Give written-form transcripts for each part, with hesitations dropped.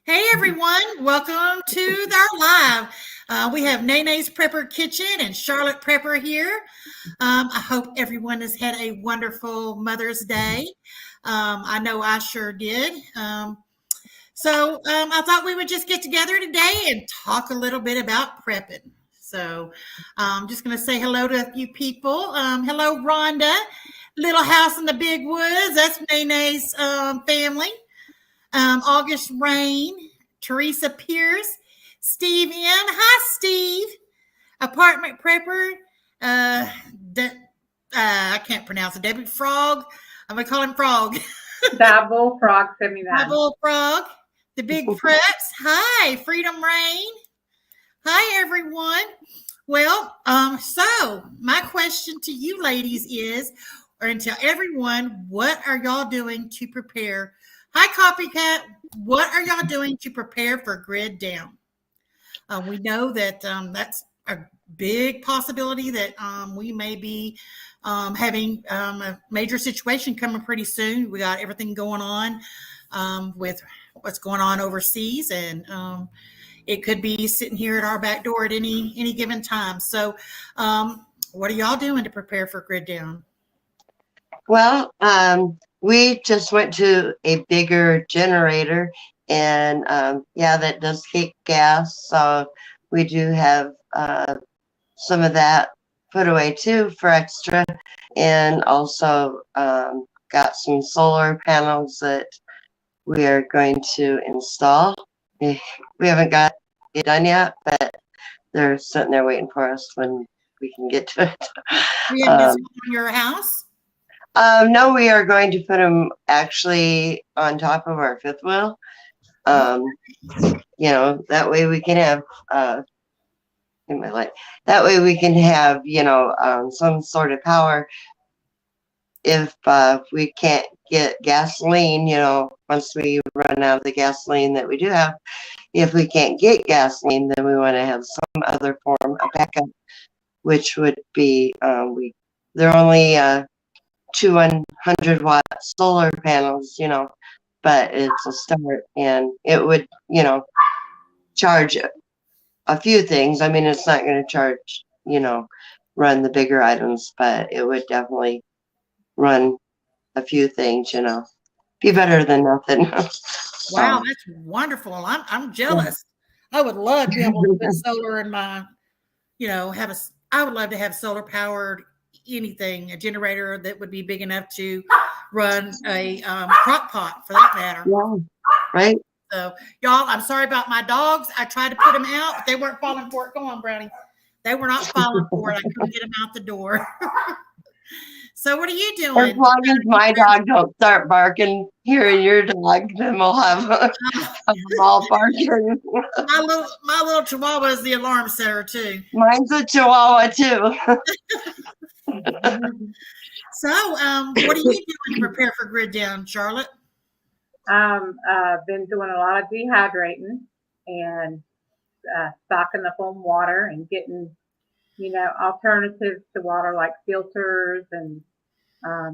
Hey everyone, welcome to our live. We have Nene's Prepper Kitchen and Charlotte Prepper here. I hope everyone has had a wonderful Mother's Day. I know I sure did. I thought we would just get together today and talk a little bit about prepping. So I'm just going to say hello to a few people. Hello, Rhonda, Little House in the Big Woods. That's Nene's family. August Rain, Teresa Pierce, Steve M. Hi, Steve. Apartment Prepper. Uh, De- I can't pronounce it. Debbie Frog. I'm gonna call him Frog. That bullfrog sent me that. Bullfrog. The Big Preps. Hi, Freedom Rain. Hi, everyone. Well, so my question to you ladies is, and to everyone, what are y'all doing to prepare? Hi, Copycat. What are y'all doing to prepare for grid down? We know that that's a big possibility that we may be having a major situation coming pretty soon. We got everything going on with what's going on overseas, and it could be sitting here at our back door at any given time. So, what are y'all doing to prepare for grid down? Well, we just went to a bigger generator, and that does take gas. So we do have some of that put away too for extra, and also got some solar panels that we are going to install. We haven't got it done yet, but they're sitting there waiting for us when we can get to it. We have this in your house? No, we are going to put them actually on top of our fifth wheel. That way we can have that way we can have some sort of power if we can't get gasoline. Once we run out of the gasoline that we do have, if we can't get gasoline, then we want to have some other form of backup, which would be they're only 200-watt solar panels, but it's a start, and it would, charge a few things. I mean, it's not going to charge, run the bigger items, but it would definitely run a few things, be better than nothing. Wow, that's wonderful. I'm jealous. I would love to be able to put solar in my, I would love to have solar powered anything, a generator that would be big enough to run a crock pot for that matter. Yeah, right. So y'all, I'm sorry about my dogs. I tried to put them out, but they weren't falling for it. Go on, Brownie. They were not falling for it. I couldn't get them out the door. So what are you doing? As long as my dog don't start barking, hearing your dog, then we'll have them all barking. My little Chihuahua is the alarm setter too. Mine's a Chihuahua too. So, what are you doing to prepare for grid down, Charlotte? Been doing a lot of dehydrating and stocking up on water and getting, alternatives to water like filters and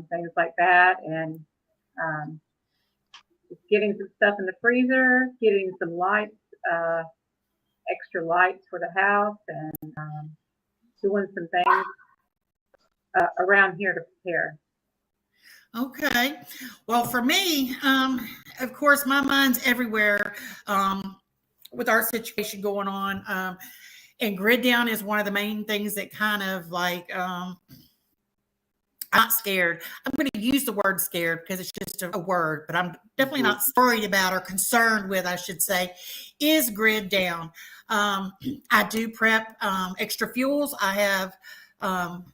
things like that, and just getting some stuff in the freezer, getting some lights, extra lights for the house, and doing some things around here to prepare. Okay. Well, for me, of course, my mind's everywhere with our situation going on. And grid down is one of the main things that kind of like, I'm not scared. I'm going to use the word scared because it's just a word, but I'm definitely not worried about or concerned with, I should say, is grid down. I do prep extra fuels. I have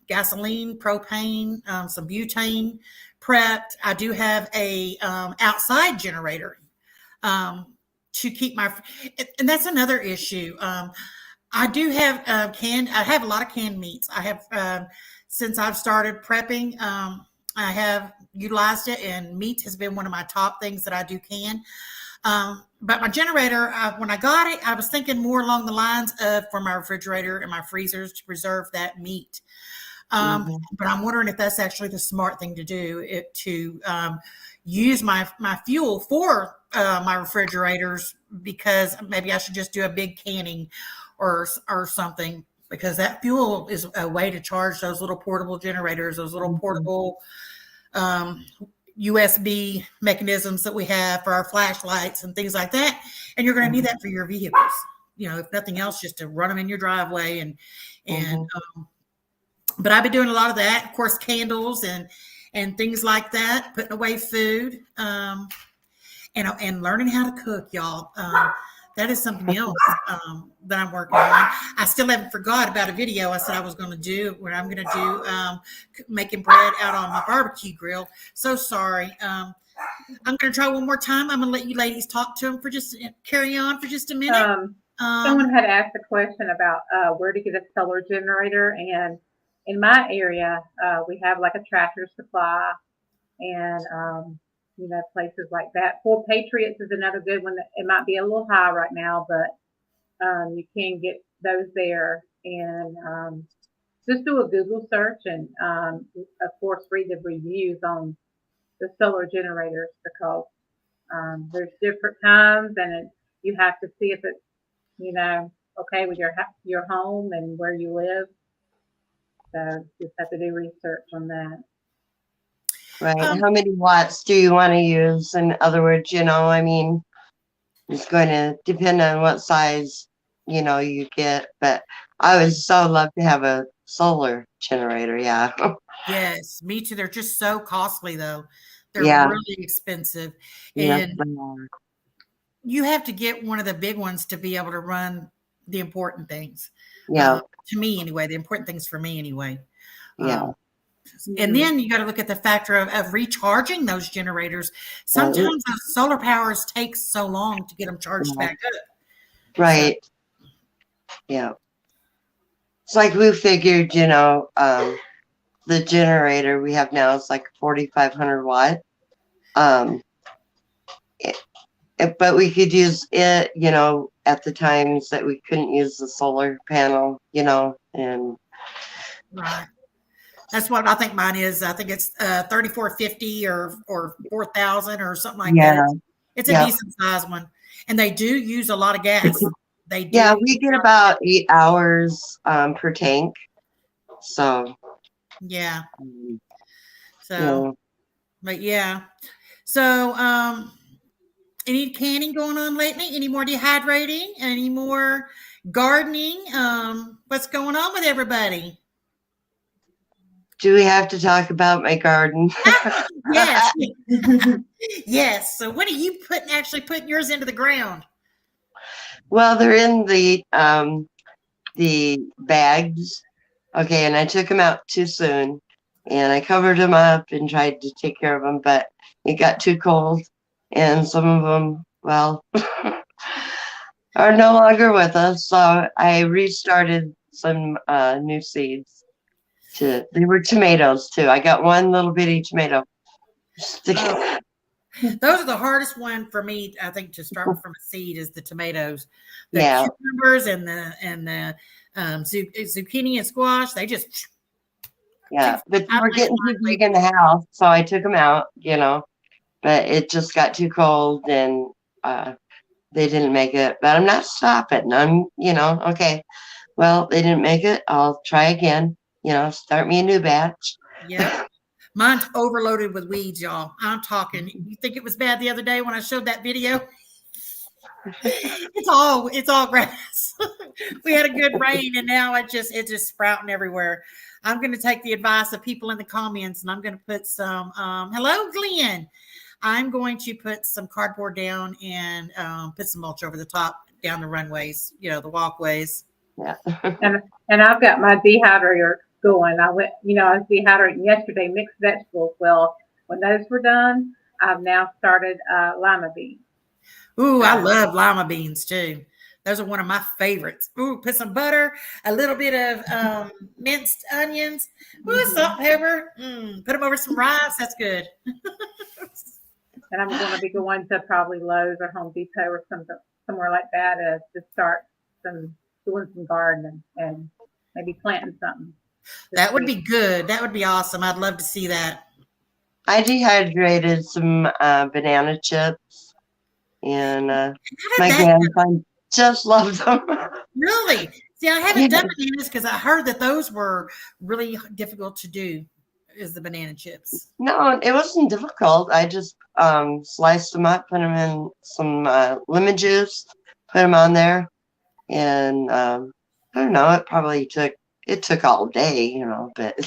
gasoline, propane, some butane prepped. I do have a outside generator to keep my, and that's another issue. I do have I have a lot of canned meats. I have since I've started prepping, I have utilized it, and meat has been one of my top things that I do can. But my generator, when I got it, I was thinking more along the lines of for my refrigerator and my freezers to preserve that meat. But I'm wondering if that's actually the smart thing to do, to use my fuel for my refrigerators, because maybe I should just do a big canning or something, because that fuel is a way to charge those little portable generators, those little portable USB mechanisms that we have for our flashlights and things like that. And you're going to need that for your vehicles, if nothing else, just to run them in your driveway. But I've been doing a lot of that, of course, candles and things like that, putting away food, and learning how to cook, y'all. That is something else that I'm working on. I still haven't forgot about a video I said I was going to do, where I'm going to do making bread out on my barbecue grill. So sorry. I'm going to try one more time. I'm going to let you ladies talk to them carry on for just a minute. Someone had asked a question about where to get a solar generator, and in my area, we have like a Tractor Supply and places like that. Full Patriots is another good one. It might be a little high right now, but you can get those there. And just do a Google search and, of course, read the reviews on the solar generators, because there's different kinds, and you have to see if it's okay with your home and where you live. So just have to do research on that. Right. How many watts do you want to use? In other words, I mean, it's going to depend on what size, you get. But I would so love to have a solar generator. Yeah. Yes, me too. They're just so costly, though. They're really expensive. Yes, And you have to get one of the big ones to be able to run the important things. Yeah. To me, anyway, the important things for me, anyway. Yeah. And then you got to look at the factor of recharging those generators. Sometimes those solar powers take so long to get them charged back up. Right. So. Yeah. It's like we figured, the generator we have now is like 4,500 watt. But we could use it, at the times that we couldn't use the solar panel, and. Right. That's what I think mine is. I think it's 3,450 or 4,000 or something like that. It's a decent size one, and they do use a lot of gas. They do. Yeah, we get about 8 hours per tank. So. Yeah. So, but yeah. So, any canning going on lately? Any more dehydrating? Any more gardening? What's going on with everybody? Do we have to talk about my garden? Yes. Yes. So when are you actually putting yours into the ground? Well, they're in the bags. Okay, and I took them out too soon, and I covered them up and tried to take care of them, but it got too cold, and some of them, well, are no longer with us. So I restarted some new seeds. They were tomatoes too. I got one little bitty tomato. Those are the hardest one for me, I think, to start from a seed is the tomatoes. The cucumbers and the zucchini and squash, they just. Yeah, but we're getting too big in the house, so I took them out, but it just got too cold and they didn't make it. But I'm not stopping. I'm, okay, well, they didn't make it. I'll try again, start me a new batch. Yeah. Mine's overloaded with weeds, y'all. I'm talking. You think it was bad the other day when I showed that video? It's all grass. We had a good rain, and now it's just sprouting everywhere. I'm going to take the advice of people in the comments, and I'm going to put some. Hello, Glenn. I'm going to put some cardboard down and put some mulch over the top down the runways. The walkways. Yeah. and I've got my dehydrator going. I went, I was dehydrating yesterday, mixed vegetables. Well, when those were done, I've now started lima beans. Ooh, I love lima beans too. Those are one of my favorites. Ooh, put some butter, a little bit of minced onions, salt, pepper. Put them over some rice. That's good. And I'm going to be going to probably Lowe's or Home Depot or somewhere like that to start doing some gardening and maybe planting something. That would be good. That would be awesome. I'd love to see that. I dehydrated some banana chips, and How my did that grandson just loves them. really? See, I Yeah. haven't done bananas because I heard that those were really difficult to do. Is the banana chips? No, it wasn't difficult. I just sliced them up, put them in some lemon juice, put them on there, and I don't know. It took all day, but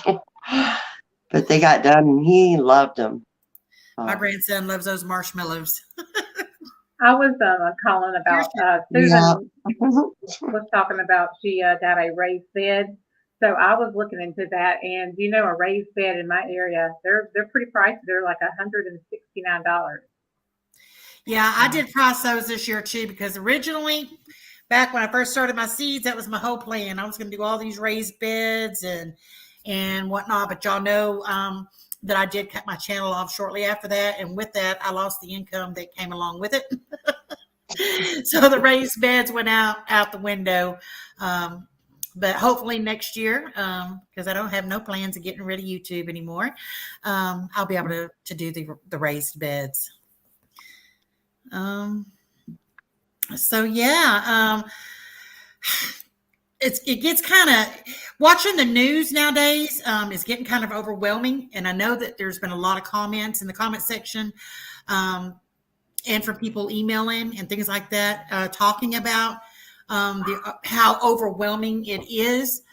but they got done, and he loved them. My grandson loves those marshmallows. I was calling Here's about your, Yeah. Susan was talking about she got a raised bed. So I was looking into that, and a raised bed in my area, they're pretty pricey. They're like $169. yeah, I did price those this year too because originally, back when I first started my seeds, that was my whole plan. I was going to do all these raised beds and whatnot. But y'all know that I did cut my channel off shortly after that, and with that, I lost the income that came along with it. So the raised beds went out the window. But hopefully next year, because I don't have no plans of getting rid of YouTube anymore, I'll be able to do the raised beds. So yeah, it gets kind of watching the news nowadays is getting kind of overwhelming, and I know that there's been a lot of comments in the comment section. And from people emailing and things like that, talking about how overwhelming it is.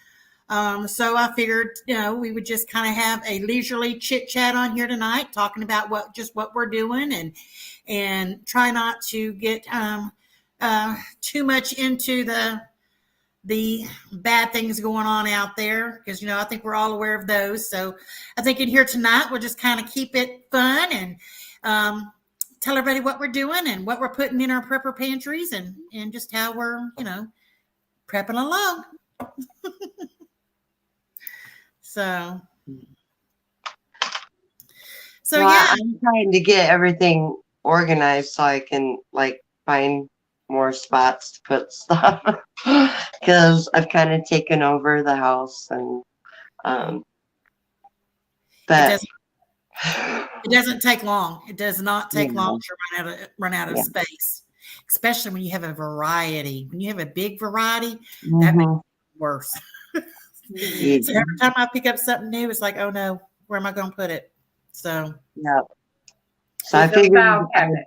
So I figured, we would just kind of have a leisurely chit chat on here tonight, talking about what we're doing, and try not to get too much into the bad things going on out there, because I think we're all aware of those. So I think in here tonight we'll just kind of keep it fun and tell everybody what we're doing and what we're putting in our prepper pantries, and just how we're prepping along. So Well, yeah, I'm trying to get everything organized so I can find more spots to put stuff because I've kind of taken over the house, and it but doesn't it doesn't take long. It does not take long yeah, to run out of yeah. space, especially when you have a variety. When you have a big variety, that makes Mm-hmm. it worse. Mhm. Yeah. So every time I pick up something new, it's like, oh no, where am I going to put it? So Yeah. So I Get your figured file cabinet.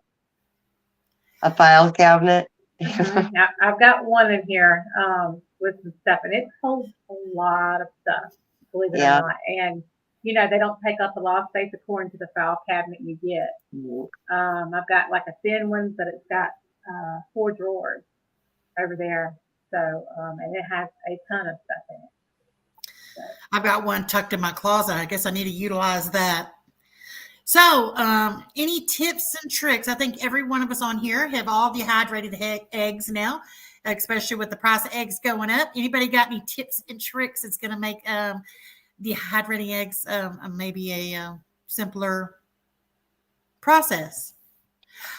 a file cabinet. Now, I've got one in here with some stuff, and it holds a lot of stuff, believe it or Yeah. not. And they don't take up a lot of space according to the file cabinet you get. I've got like a thin one, but it's got 4 drawers over there. So, and it has a ton of stuff in it. So, I've got one tucked in my closet. I guess I need to utilize that. So, any tips and tricks? I think every one of us on here have all dehydrated eggs now, especially with the price of eggs going up. Anybody got any tips and tricks that's going to make dehydrating eggs maybe a simpler process?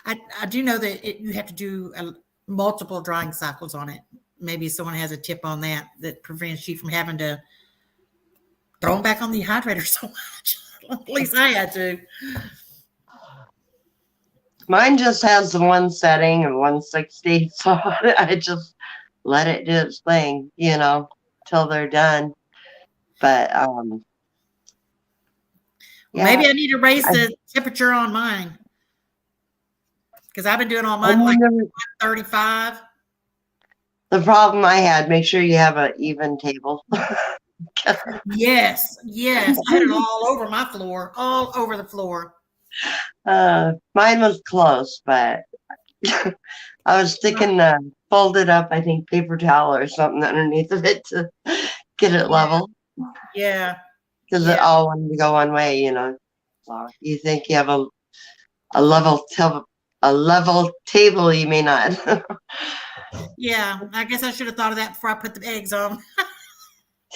I do know that you have to do multiple drying cycles on it. Maybe someone has a tip on that prevents you from having to throw them back on the dehydrator so much. At least I had to. Mine just has the one setting and 160, so I just let it do its thing, till they're done. But yeah, Maybe I need to raise I, the temperature on mine, because I've been doing all I mine like mean, 35. the problem I had, make sure you have an even table. Yes, yes. I had it all over my floor, all over the floor. Mine was close, but I was sticking folded up, I think, paper towel or something underneath of it to get it level, Yeah, because it yeah, all wanted to go one way, So you think you have a level table, you may not. yeah. I guess I should have thought of that before I put the eggs on.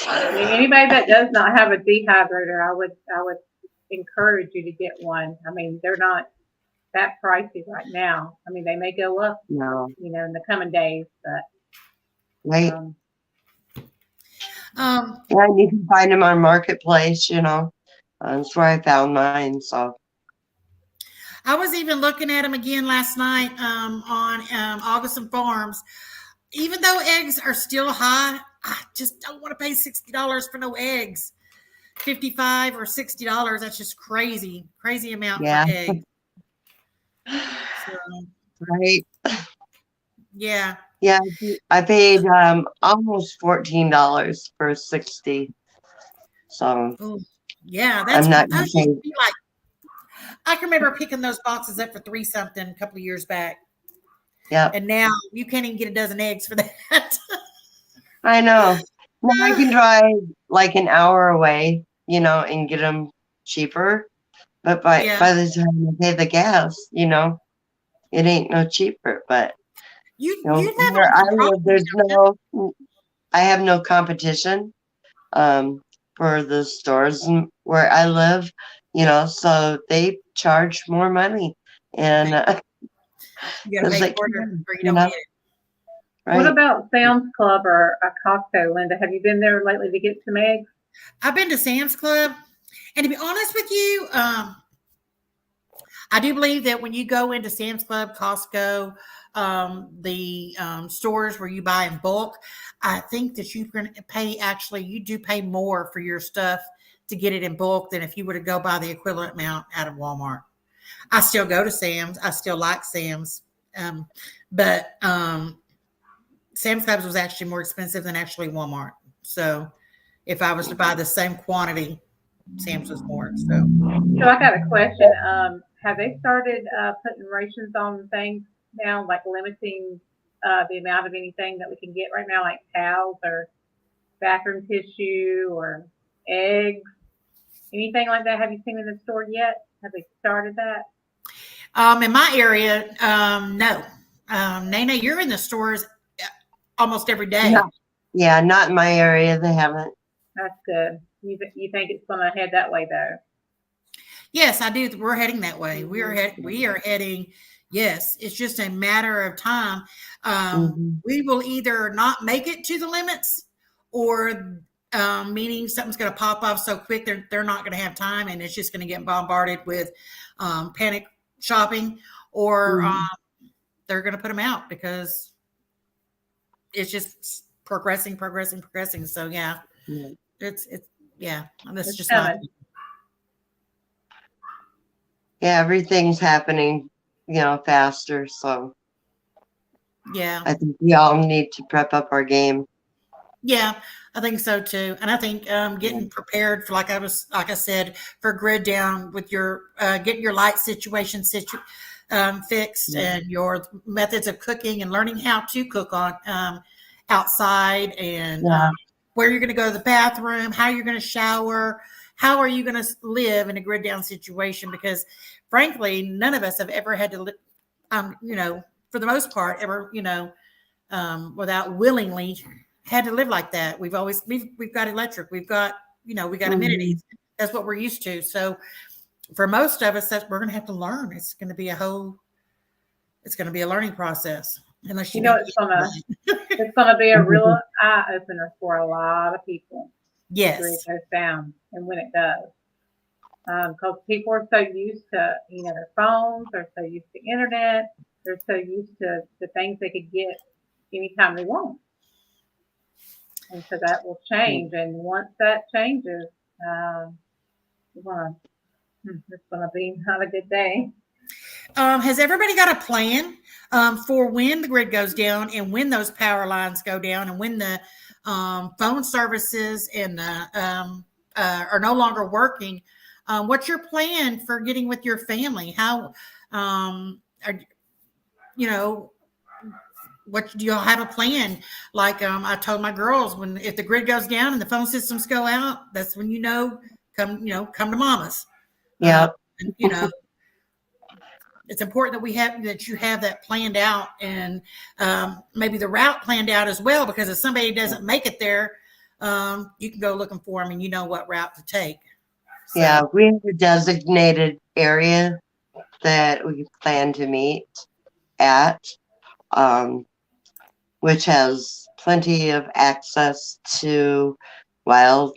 I mean, anybody that does not have a dehydrator, I would encourage you to get one. I mean, they're not that pricey right now. I mean, they may go up, No, in the coming days, but right? Um, Yeah, you can find them on Marketplace, That's where I found mine. So I was even looking at them again last night on August Farms. Even though eggs are still high, I just don't want to pay $60 for no eggs. 55 or $60. That's just crazy, crazy amount for yeah, eggs. So, right. yeah. Yeah, I paid almost $14 for 60. So Ooh, yeah, I'm not gonna those used say, to be like, I can remember picking those boxes up for 3 something a couple of years back. yep. And now you can't even get a dozen eggs for that. I know. Now I can drive like an hour away, and get them cheaper. But by Yeah. by the time I pay the gas, it ain't no cheaper. But You live where on I some live, property, don't I have no competition for the stores where I live, so they charge more money, and you? You gotta it's pay like, for it or you don't get it. What right? about Sam's Club or a Costco, Linda? Have you been there lately to get some eggs? I've been to Sam's Club, and to be honest with you, I do believe that when you go into Sam's Club, Costco, the stores where you buy in bulk, I think that you can pay actually, you do pay more for your stuff to get it in bulk than if you were to go buy the equivalent amount out of Walmart. I still go to Sam's. I still like Sam's. But Sam's Clubs was actually more expensive than actually Walmart. So if I was to buy the same quantity, Sam's was more. So So I got a question. Have they started putting rations on things now, like limiting the amount of anything that we can get right now, like towels or bathroom tissue or eggs, anything like that? Have you seen in the store yet? Have they started that? in my area, no. Nana, you're in the stores almost every No, day. yeah, not in my area. They haven't. That's good. You think it's going to head that way though? Yes, I do. We're heading that way. We are heading. Yes, it's just a matter of time. Mhm. We will either not make it to the limits, or meaning something's going to pop off so quick they're not going to have time, and it's just going to get bombarded with panic shopping, or Mhm. they're going to put them out because it's just progressing. So yeah, Yeah. it's yeah. That's It's just my coming. Yeah, everything's happening, faster. So yeah. I think we all need to prep up our game. Yeah, I think so too. And I think Yeah. getting prepared for, like I said, for grid down with your getting your light situation fixed, Yeah. and your methods of cooking, and learning how to cook on outside, and Yeah. where you're going to go to the bathroom, how you're going to shower, how are you going to live in a grid down situation? Because frankly, none of us have ever had to, for the most part, ever, without willingly had to live like that. We've got electric, we've got, we got Mhm. amenities. That's what we're used to. So for most of us, we're going to have to learn. It's going to be a learning process unless you You know, meet. it's gonna be a real eye opener for a lot of people. The grid Yes. goes down, and when it does, because people are so used to, their phones, they're so used to internet, they're so used to the things they could get anytime they want, and so that will change. And once that changes, it's gonna, it's gonna be not a good day. Has everybody got a plan for when the grid goes down, and when those power lines go down, and when the phone services and are no longer working? What's your plan for getting with your family? How, are, you know, what do y'all have a plan? Like I told my girls, if the grid goes down and the phone systems go out, that's when come to mama's. Yeah. And, it's important that you have that planned out, and maybe the route planned out as well, because if somebody doesn't make it there, you can go looking for them and you know what route to take. So, Yeah. We have a designated area that we plan to meet at, um, which has plenty of access to wild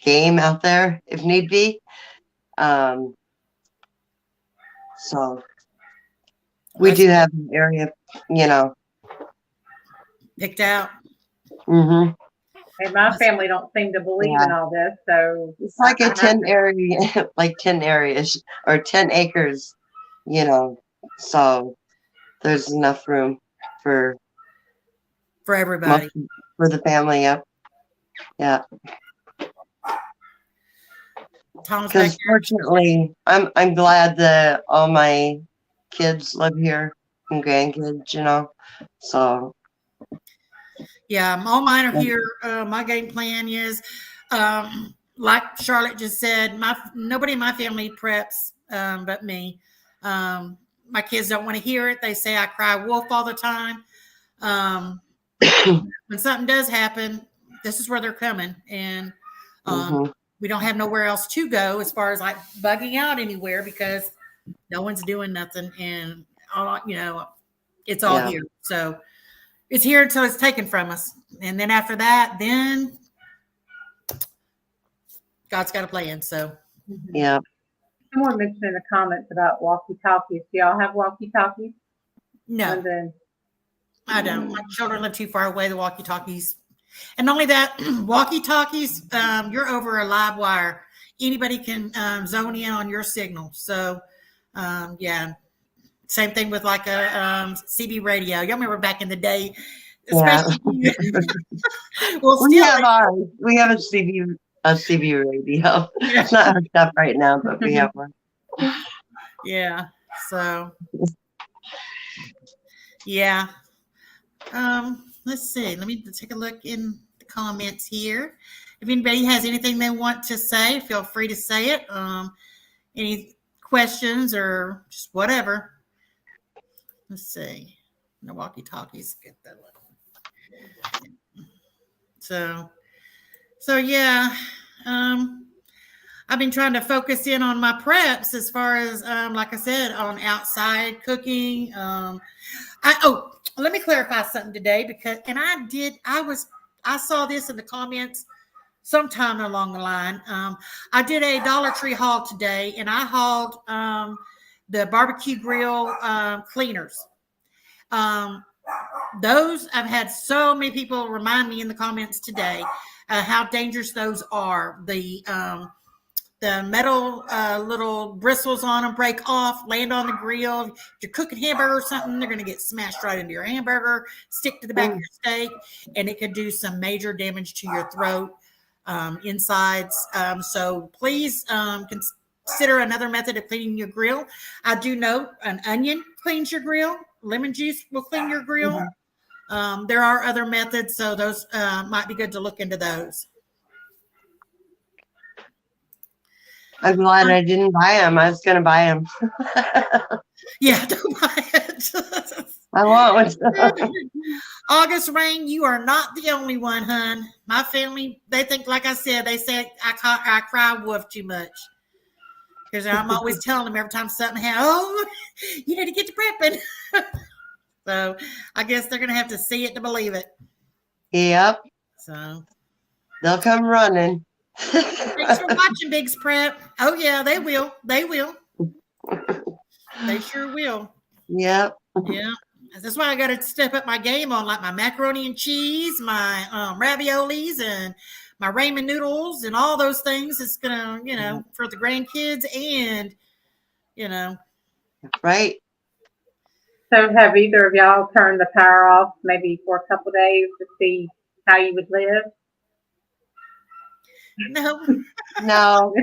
game out there if need be. So we That's do have an area, you know. picked out. Hmm. And my family don't seem to believe Yeah. in all this, so It's like I a have 10 to. area, like 10 areas or 10 acres, you know. So there's enough room for For most everybody. for the family. Yep. Yeah. Tom's back Because there. fortunately, I'm glad that all my kids live here and grandkids, you know. So Yeah, all mine are yeah. here. My game plan is, like Charlotte just said, nobody in my family preps but me. My kids don't want to hear it. They say I cry wolf all the time. Um, when something does happen, this is where they're coming, and Mhm. we don't have nowhere else to go as far as like bugging out anywhere because no one's doing nothing, and all it's all Yeah. here. So it's here until it's taken from us. And then after that, then God's got a plan. So Mhm. Yeah. Someone mentioned in the comments about walkie-talkies. Do y'all have walkie-talkies? no, And then, I don't. My children live too far away, the walkie-talkies. And not only that, walkie-talkies, you're over a live wire. Anybody can zone in on your signal. So yeah. Same thing with like a CB radio. Y'all remember back in the day, Yeah. especially well, We still have ours. We have a CB radio. yeah. It's not hooked up right now, but we have one. Yeah. So yeah. Let's see. Let me take a look in the comments here. If anybody has anything they want to say, feel free to say it. Any questions or just whatever. Let's see. No walkie-talkies. Get that one. So yeah. I've been trying to focus in on my preps as far as like I said, on outside cooking. Let me clarify something today because I saw this in the comments sometime along the line. I did a Dollar Tree haul today, and I hauled the barbecue grill cleaners. Um, those I've had so many people remind me in the comments today how dangerous those are. The metal little bristles on them break off, land on the grill. If you're cooking hamburger or something, they're going to get smashed right into your hamburger, stick to the back of your steak, and it could do some major damage to your throat, insides. So please consider another method of cleaning your grill. I do know an onion cleans your grill. Lemon juice will clean your grill. There are other methods, so those might be good to look into those. I'm glad I didn't buy them. I was going to buy them. Yeah, don't buy it. I want one. August Rain, you are not the only one, hun. My family, they think, like I said, they say I cry wolf too much. Because I'm always telling them every time something happens, oh, you need to get to prepping. So I guess they're going to have to see it to believe it. Yep. So They'll come running. thanks for watching, Big's Prep. Oh, yeah, they will. They will. They sure will. Yep. Yeah. That's why I got to step up my game on like my macaroni and cheese, my raviolis, and my ramen noodles, and all those things. It's gonna, for the grandkids, and Right. so have either of y'all turned the power off maybe for a couple of days to see how you would live? no, No.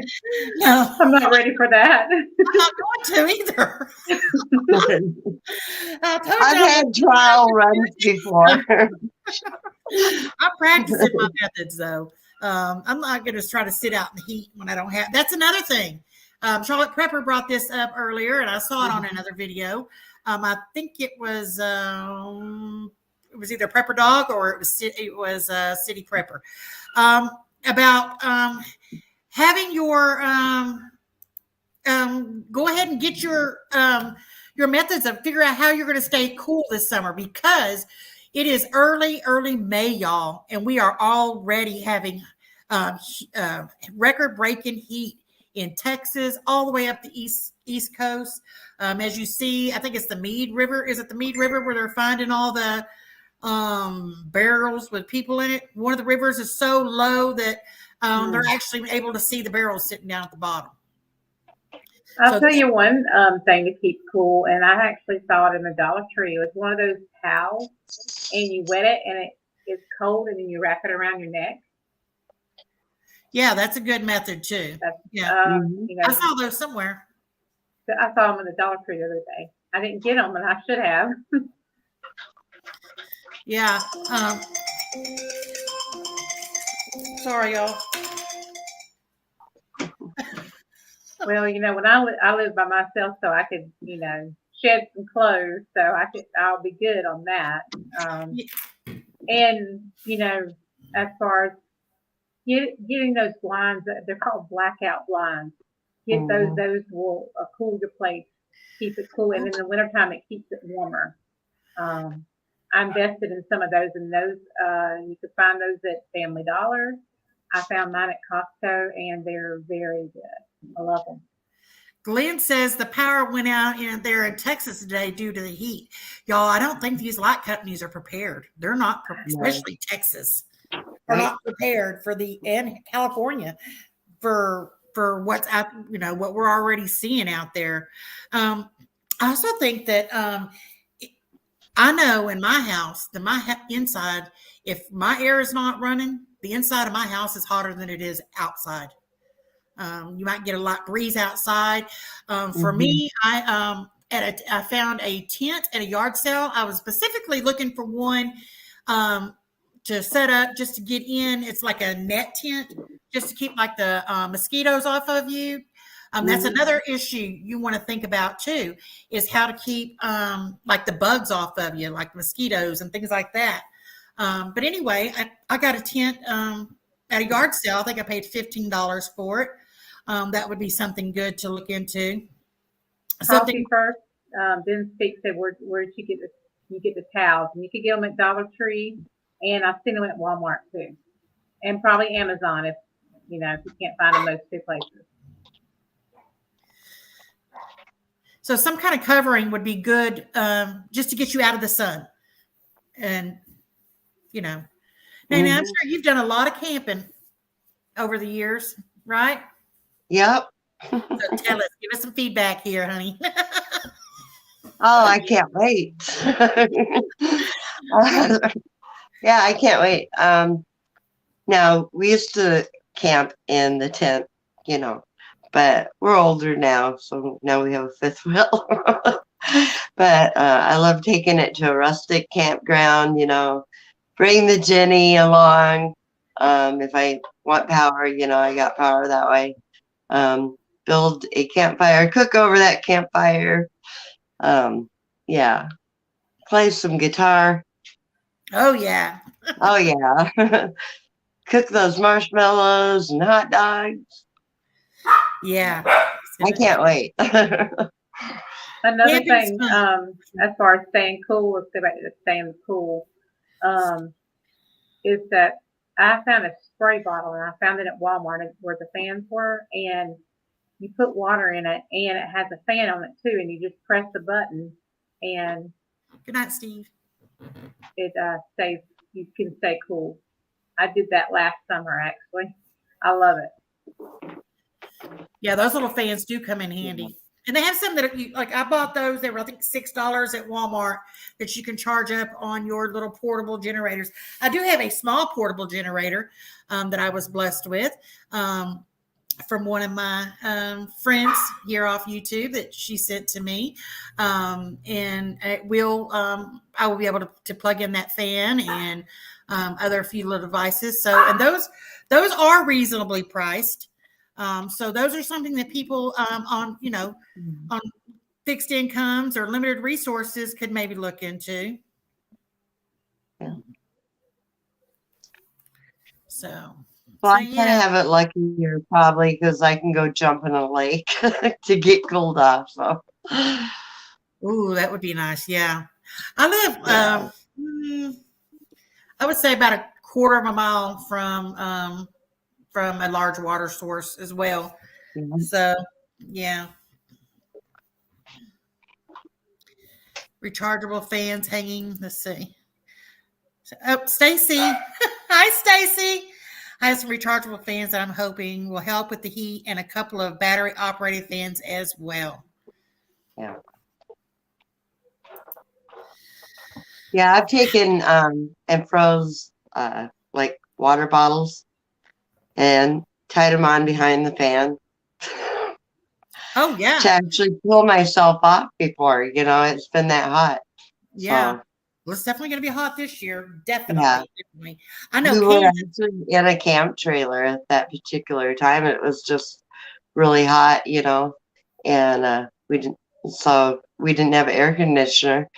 no, I'm not ready for that. I'm not going to either. I told I've y'all had trial runs before. I'm practicing my methods though. I'm not going to try to sit out in the heat when I don't have. That's another thing. Charlotte Prepper brought this up earlier, and I saw it on another video. I think it was either Prepper Dog or it was City Prepper about having your go ahead and get your methods and figure out how you're going to stay cool this summer because it is early May, y'all, and we are already having record-breaking heat in Texas, all the way up the East Coast. As you see, I think it's the Mead River. Is it the Mead River where they're finding all the barrels with people in it? One of the rivers is so low that they're actually able to see the barrels sitting down at the bottom. I'll tell you one thing to keep cool, and I actually saw it in the Dollar Tree. It was one of those towels, and you wet it, and it's cold, and then you wrap it around your neck. Yeah, that's a good method too. Yeah, I saw those somewhere. I saw them in the Dollar Tree the other day. I didn't get them, and I should have. Yeah. Sorry, y'all. Well, when I live by myself, so I could, shed some clothes, so I'll be good on that. And as far as getting those blinds, they're called blackout blinds. Get those; those will cool your place, keep it cool, and in the wintertime it keeps it warmer. I invested in some of those, and those you can find those at Family Dollar. I found mine at Costco, and they're very good. I love them. Glenn says the power went out there in Texas today due to the heat. Y'all, I don't think these light companies are prepared. They're not, especially Texas, are not prepared for and California for what's out, what we're already seeing out there. I also think that I know in my house that my inside, if my air is not running, the inside of my house is hotter than it is outside. You might get a light breeze outside. For me, I found a tent at a yard sale. I was specifically looking for one to set up just to get in. It's like a net tent just to keep like the mosquitoes off of you. That's another issue you want to think about too, is how to keep like the bugs off of you, like mosquitoes and things like that. But anyway, I got a tent at a yard sale. I think I paid $15 for it. That would be something good to look into. Coffee first. Ben Speak said, "Where did you get the towels?" And you could get them at Dollar Tree, and I've seen them at Walmart too, and probably Amazon if you can't find them those two places. So some kind of covering would be good, just to get you out of the sun, and Now I'm sure you've done a lot of camping over the years, right? Yep. So tell us, give us some feedback here, honey. Oh, I can't wait. Yeah, I can't wait. Now, we used to camp in the tent, but we're older now, so now we have a fifth wheel. But I love taking it to a rustic campground, bring the Jenny along. If I want power, I got power that way. Build a campfire, cook over that campfire. Yeah. Play some guitar. Oh, yeah. Oh, yeah. Cook those marshmallows and hot dogs. Yeah. I can't wait. Another thing, as far as staying cool, let's go back to staying cool, is that I found a spray bottle, and I found it at Walmart where the fans were, and you put water in it, and it has a fan on it too, and you just press the button, and good night, Steve. It stays. You can stay cool. I did that last summer, actually. I love it. Yeah, those little fans do come in handy. And they have some that I bought those. They were, I think, $6 at Walmart that you can charge up on your little portable generators. I do have a small portable generator that I was blessed with from one of my friends here off YouTube that she sent to me. And I will be able to plug in that fan and other few little devices. So, and those are reasonably priced. So those are something that people on fixed incomes or limited resources could maybe look into. Yeah. So, well, I kind of have it luckier probably because I can go jump in a lake to get cooled off. So, ooh, that would be nice. Yeah, I live. I would say about a quarter of a mile from from a large water source as well. Mhm. So, yeah. Rechargeable fans hanging. Let's see. Oh, Stacy. Hi, Stacy. I have some rechargeable fans that I'm hoping will help with the heat and a couple of battery operated fans as well. Yeah. Yeah, I've taken and froze like water bottles and tied them on behind the fan Oh, to yeah. actually pull myself off before, it's been that hot. Yeah. So Well, it's definitely going to be hot this year. yeah. Definitely. Definitely. I know We were Kansas. actually in a camp trailer at that particular time. It was just really hot, and we didn't have air conditioner,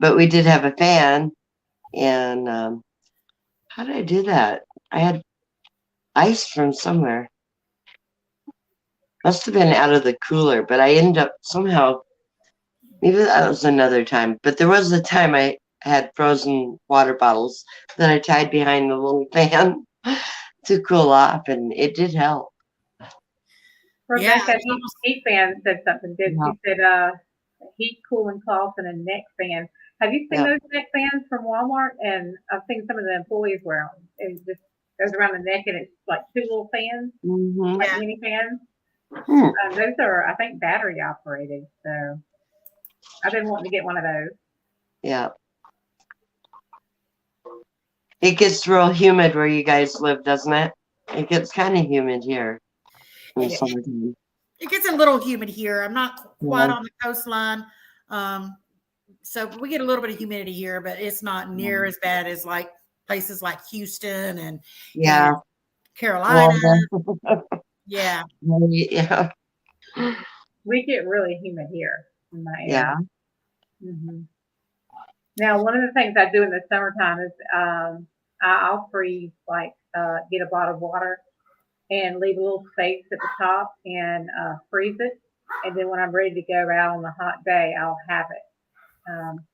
but we did have a fan. And how did I do that? I had ice from somewhere. Must have been out of the cooler, but I ended up somehow, maybe that was another time, but there was a time I had frozen water bottles that I tied behind the little fan to cool off, and it did help. Yeah. Rebecca, heat fan said something good. Yeah. She said, heat cooling cloth and a neck fan. Have you seen Yeah. those neck fans from Walmart? And I've seen some of the employees wear them. It just goes around the neck and it's like two little fans, Mm-hmm. like Yeah. mini fans. Hmm. Those are, I think, battery operated. So I've been wanting to get one of those. Yeah. It gets real humid where you guys live, doesn't it? It gets kind of humid here in the summertime. It gets a little humid here. I'm not quite Yeah. on the coastline. So we get a little bit of humidity here, but it's not near as bad as like places like Houston and Yeah. Carolina. Well, Yeah. yeah. We get really humid here in my Yeah. area. hmm Now, one of the things I do in the summertime is I'll freeze, like, get a bottle of water and leave a little space at the top and freeze it. And then when I'm ready to go out on a hot day, I'll have it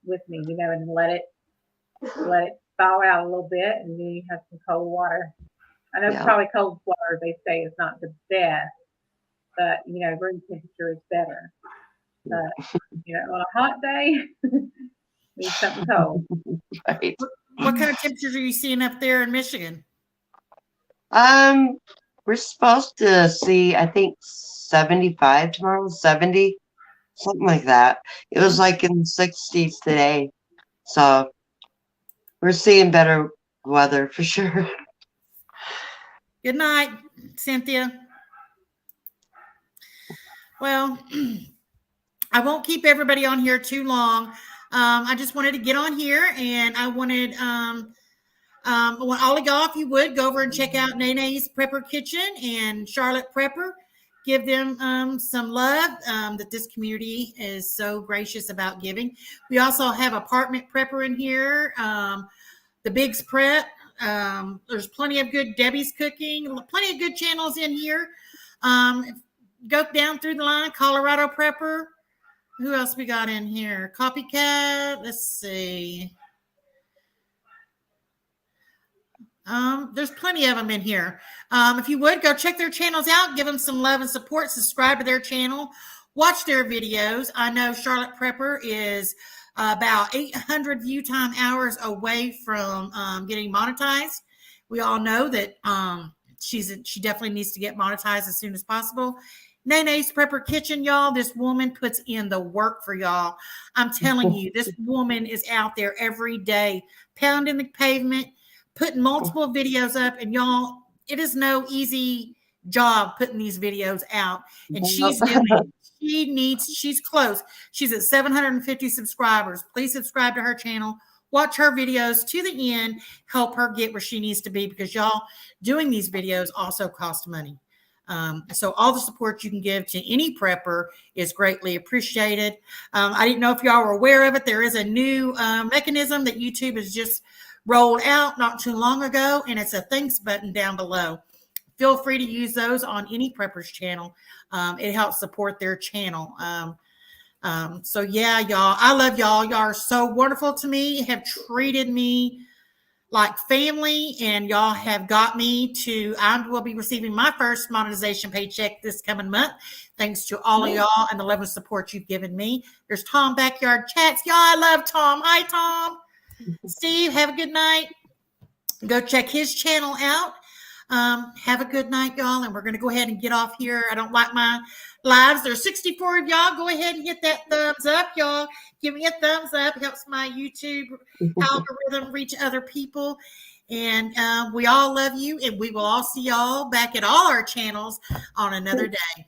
with me, and let it thaw out a little bit, and then you have some cold water. I know Yeah. probably cold water they say is not the best, but room temperature is better. But on a hot day, need something cold. Right. What kind of temperatures are you seeing up there in Michigan? We're supposed to see, I think, 75 tomorrow, 70, something like that. It was like in the 60s today. So we're seeing better weather for sure. Good night, Cynthia. Well, I won't keep everybody on here too long. I just wanted to get on here, and I wanted want all of y'all, if you would, go over and check out Nene's Prepper Kitchen and Charlotte Prepper. Give them some love that this community is so gracious about giving. We also have Apartment Prepper in here, the Biggs Prep. There's plenty of good Debbie's Cooking, plenty of good channels in here. Go down through the line, Colorado Prepper. Who else we got in here? Copycat. Let's see. There's plenty of them in here. If you would, go check their channels out, give them some love and support, subscribe to their channel, watch their videos. I know Charlotte Prepper is about 800 view time hours away from getting monetized. We all know that she definitely needs to get monetized as soon as possible. Nene's Prepper Kitchen, y'all. This woman puts in the work for y'all. I'm telling you, this woman is out there every day, pounding the pavement, putting multiple videos up, and y'all, it is no easy job putting these videos out. And she's close. She's at 750 subscribers. Please subscribe to her channel. Watch her videos to the end. Help her get where she needs to be, because y'all, doing these videos also costs money. So all the support you can give to any prepper is greatly appreciated. I didn't know if y'all were aware of it. There is a new mechanism that YouTube has just rolled out not too long ago, and it's a thanks button down below. Feel free to use those on any prepper's channel. It helps support their channel. So yeah, y'all, I love y'all. Y'all are so wonderful to me, have treated me like family, and y'all have got me to, I will be receiving my first monetization paycheck this coming month, thanks to all of y'all and the love and support you've given me. There's Tom Backyard Chats. Y'all, I love Tom. Hi, Tom. Steve, have a good night. Go check his channel out. Have a good night, y'all, and we're going to go ahead and get off here. I don't like my lives. There's 64 of y'all. Go ahead and hit that thumbs up, y'all. Give me a thumbs up. It helps my YouTube algorithm reach other people. And we all love you, and we will all see y'all back at all our channels on another day.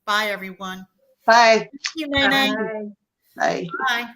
Bye, everyone. Bye. Thank you, Nene. Bye. Bye. Bye.